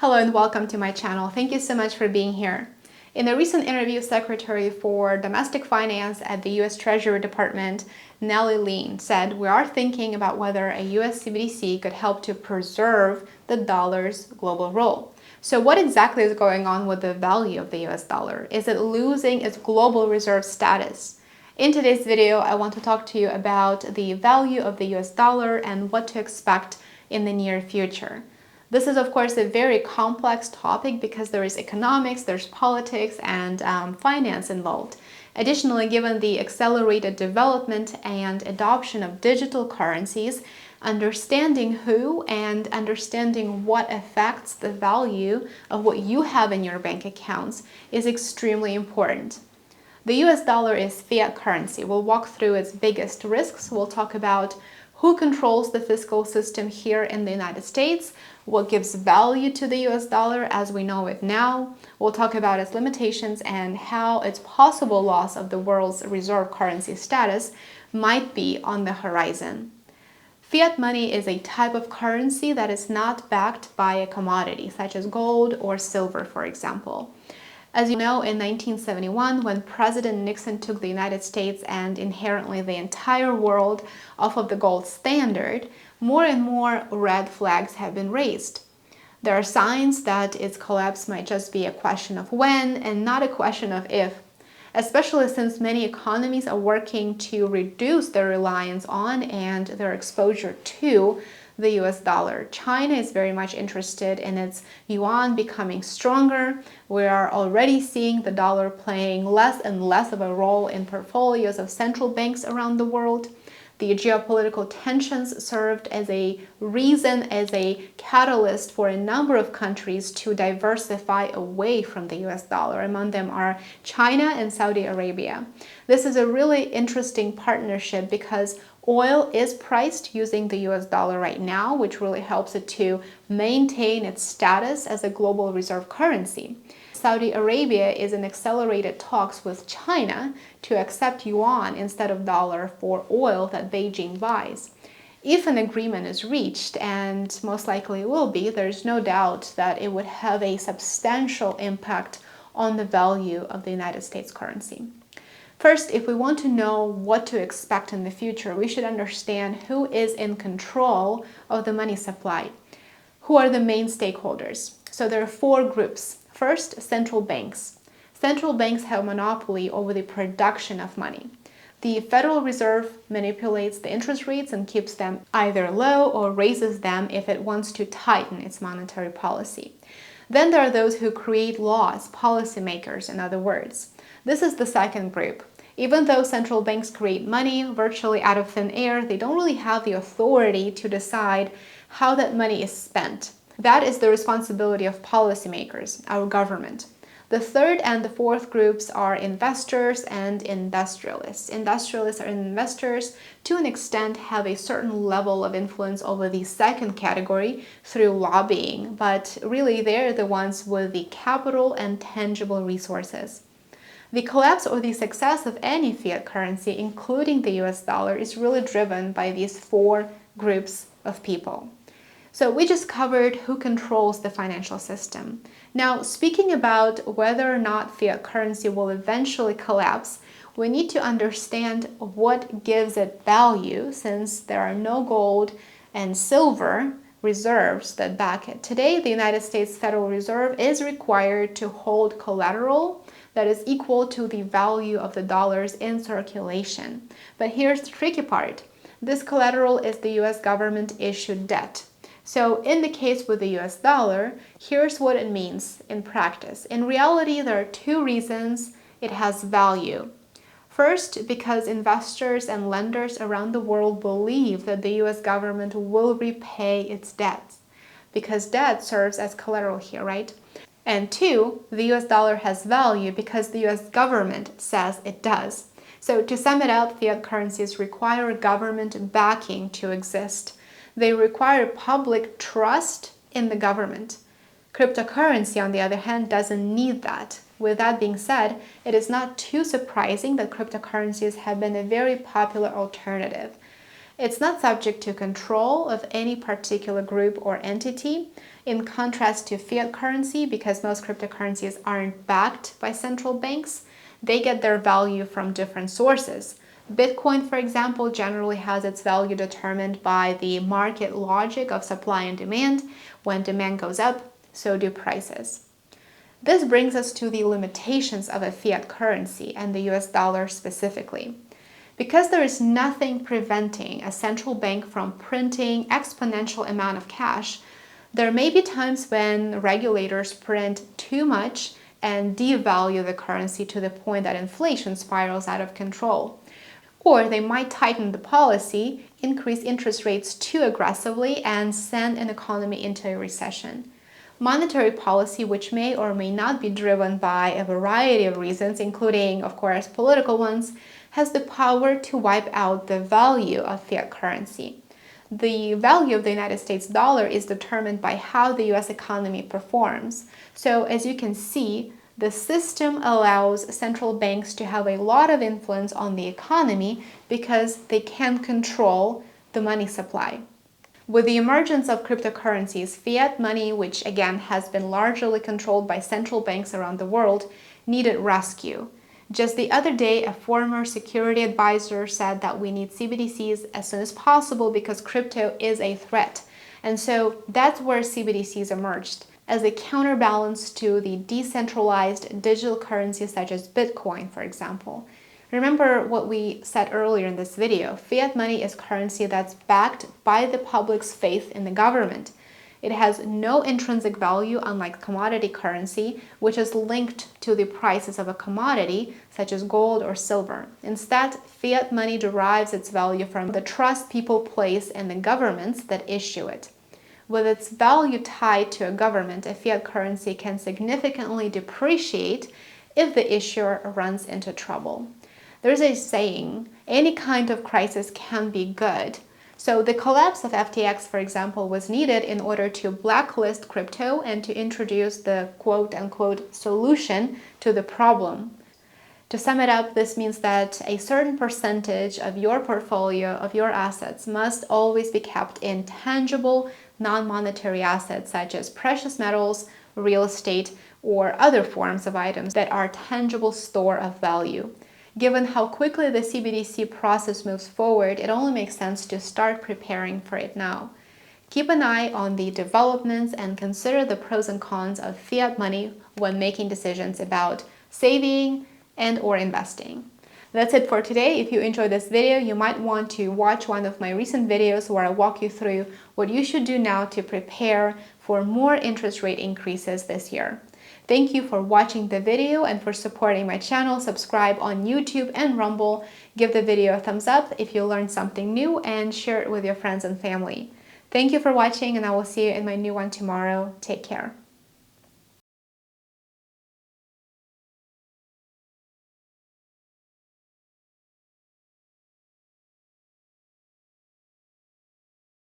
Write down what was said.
Hello and welcome to my channel. Thank you so much for being here. In a recent interview, Secretary for Domestic Finance at the U.S. Treasury Department, Nellie Lean, said we are thinking about whether a U.S. CBDC could help to preserve the dollar's global role. So what exactly is going on with the value of the U.S. dollar? Is it losing its global reserve status? In today's video, I want to talk to you about the value of the U.S. dollar and what to expect in the near future. This is, of course, a very complex topic because there is economics, there's politics, and finance involved. Additionally, given the accelerated development and adoption of digital currencies, understanding who and understanding what affects the value of what you have in your bank accounts is extremely important. The US dollar is fiat currency. We'll walk through its biggest risks. We'll talk about who controls the fiscal system here in the United States, what gives value to the US dollar as we know it now. We'll talk about its limitations and how its possible loss of the world's reserve currency status might be on the horizon. Fiat money is a type of currency that is not backed by a commodity, such as gold or silver, for example. As you know, in 1971, when President Nixon took the United States and inherently the entire world off of the gold standard, more and more red flags have been raised. There are signs that its collapse might just be a question of when and not a question of if, especially since many economies are working to reduce their reliance on and their exposure to the US dollar. China is very much interested in its yuan becoming stronger. We are already seeing the dollar playing less and less of a role in portfolios of central banks around the world. The geopolitical tensions served as a reason, as a catalyst for a number of countries to diversify away from the US dollar. Among them are China and Saudi Arabia. This is a really interesting partnership because oil is priced using the US dollar right now, which really helps it to maintain its status as a global reserve currency. Saudi Arabia is in accelerated talks with China to accept yuan instead of dollar for oil that Beijing buys. If an agreement is reached, and most likely will be, there's no doubt that it would have a substantial impact on the value of the United States currency. First, if we want to know what to expect in the future, we should understand who is in control of the money supply. Who are the main stakeholders? So there are four groups. First, central banks. Central banks have a monopoly over the production of money. The Federal Reserve manipulates the interest rates and keeps them either low or raises them if it wants to tighten its monetary policy. Then there are those who create laws, policymakers, in other words. This is the second group. Even though central banks create money virtually out of thin air, they don't really have the authority to decide how that money is spent. That is the responsibility of policymakers, our government. The third and the fourth groups are investors and industrialists. Industrialists and investors, to an extent, have a certain level of influence over the second category through lobbying, but really they're the ones with the capital and tangible resources. The collapse or the success of any fiat currency, including the US dollar, is really driven by these four groups of people. So we just covered who controls the financial system. Now, speaking about whether or not fiat currency will eventually collapse, we need to understand what gives it value, since there are no gold and silver reserves that back it. Today, the United States Federal Reserve is required to hold collateral that is equal to the value of the dollars in circulation. But here's the tricky part. This collateral is the US government issued debt. So in the case with the US dollar, here's what it means in practice. In reality, there are two reasons it has value. First, because investors and lenders around the world believe that the US government will repay its debts, because debt serves as collateral here, right? And two, the US dollar has value because the US government says it does. So to sum it up, fiat currencies require government backing to exist. They require public trust in the government. Cryptocurrency, on the other hand, doesn't need that. With that being said, it is not too surprising that cryptocurrencies have been a very popular alternative. It's not subject to control of any particular group or entity, in contrast to fiat currency, because most cryptocurrencies aren't backed by central banks. They get their value from different sources. Bitcoin, for example, generally has its value determined by the market logic of supply and demand. When demand goes up, so do prices. This brings us to the limitations of a fiat currency and the US dollar specifically. Because there is nothing preventing a central bank from printing exponential amount of cash, there may be times when regulators print too much and devalue the currency to the point that inflation spirals out of control. Or they might tighten the policy, increase interest rates too aggressively, and send an economy into a recession. Monetary policy, which may or may not be driven by a variety of reasons, including, of course, political ones, has the power to wipe out the value of fiat currency. The value of the United States dollar is determined by how the US economy performs. So as you can see, the system allows central banks to have a lot of influence on the economy because they can control the money supply. With the emergence of cryptocurrencies, fiat money, which again has been largely controlled by central banks around the world, needed rescue. Just the other day, a former security advisor said that we need CBDCs as soon as possible because crypto is a threat. And so that's where CBDCs emerged as a counterbalance to the decentralized digital currencies such as Bitcoin, for example. Remember what we said earlier in this video. Fiat money is currency that's backed by the public's faith in the government. It has no intrinsic value, unlike commodity currency, which is linked to the prices of a commodity, such as gold or silver. Instead, fiat money derives its value from the trust people place in the governments that issue it. With its value tied to a government, a fiat currency can significantly depreciate if the issuer runs into trouble. There's a saying, any kind of crisis can be good. So the collapse of FTX, for example, was needed in order to blacklist crypto and to introduce the quote-unquote solution to the problem. To sum it up, this means that a certain percentage of your portfolio, of your assets, must always be kept in tangible, non-monetary assets such as precious metals, real estate, or other forms of items that are tangible store of value. Given how quickly the CBDC process moves forward, it only makes sense to start preparing for it now. Keep an eye on the developments and consider the pros and cons of fiat money when making decisions about saving and/or investing. That's it for today. If you enjoyed this video, you might want to watch one of my recent videos where I walk you through what you should do now to prepare for more interest rate increases this year. Thank you for watching the video and for supporting my channel. Subscribe on YouTube and Rumble. Give the video a thumbs up if you learned something new and share it with your friends and family. Thank you for watching, and I will see you in my new one tomorrow. Take care.